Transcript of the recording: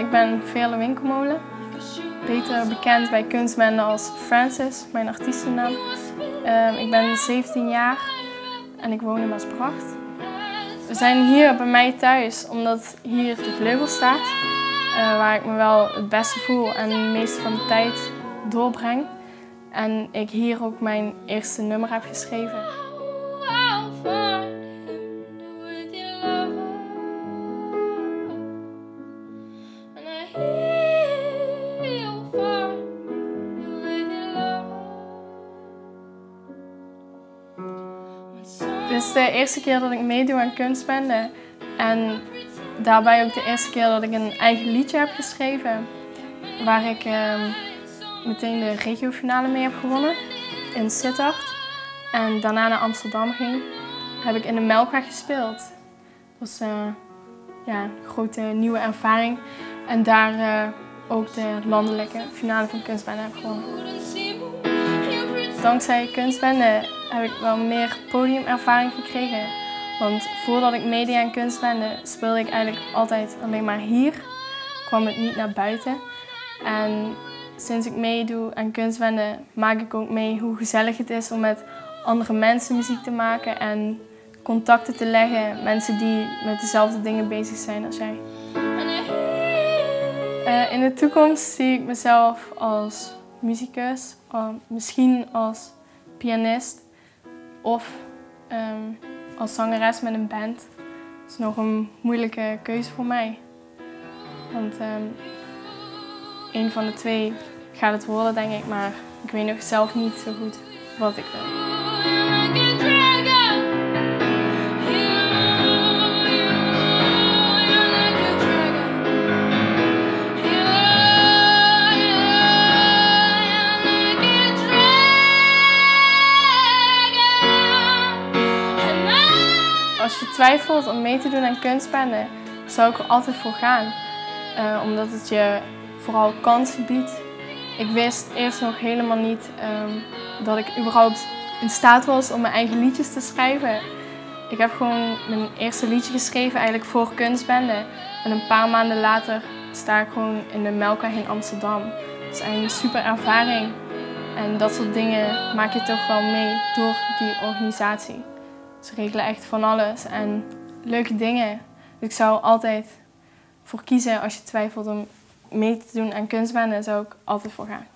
Ik ben Veerle Winkelmolen, beter bekend bij kunstbende als Francis, mijn artiestennaam. Ik ben 17 jaar en ik woon in Maasbracht. We zijn hier bij mij thuis omdat hier de vleugel staat, waar ik me wel het beste voel en de meeste van de tijd doorbreng. En ik hier ook mijn eerste nummer heb geschreven. Dit is de eerste keer dat ik meedoe aan kunstbende en daarbij ook de eerste keer dat ik een eigen liedje heb geschreven, waar ik meteen de regiofinale mee heb gewonnen in Sittard en daarna naar Amsterdam ging, heb ik in de Melkweg gespeeld. Dat was een grote nieuwe ervaring en daar ook de landelijke finale van kunstbende heb gewonnen. Dankzij kunstbende heb ik wel meer podiumervaring gekregen. Want voordat ik meedeed aan kunstbende speelde ik eigenlijk altijd alleen maar hier. Kwam het niet naar buiten. En sinds ik meedoe aan kunstbende maak ik ook mee hoe gezellig het is om met andere mensen muziek te maken en contacten te leggen. Mensen die met dezelfde dingen bezig zijn als jij. In de toekomst zie ik mezelf als muzikus, misschien als pianist of als zangeres met een band. Dat is nog een moeilijke keuze voor mij. Want een van de twee gaat het worden, denk ik, maar ik weet nog zelf niet zo goed wat ik wil. Als je twijfelt om mee te doen aan kunstbende, zou ik er altijd voor gaan. Omdat het je vooral kansen biedt. Ik wist eerst nog helemaal niet dat ik überhaupt in staat was om mijn eigen liedjes te schrijven. Ik heb gewoon mijn eerste liedje geschreven eigenlijk voor kunstbende. En een paar maanden later sta ik gewoon in de Melkweg in Amsterdam. Dat is eigenlijk een super ervaring. En dat soort dingen maak je toch wel mee door die organisatie. Ze regelen echt van alles en leuke dingen. Dus ik zou altijd voor kiezen als je twijfelt om mee te doen aan kunstbende, zou ik altijd voor gaan.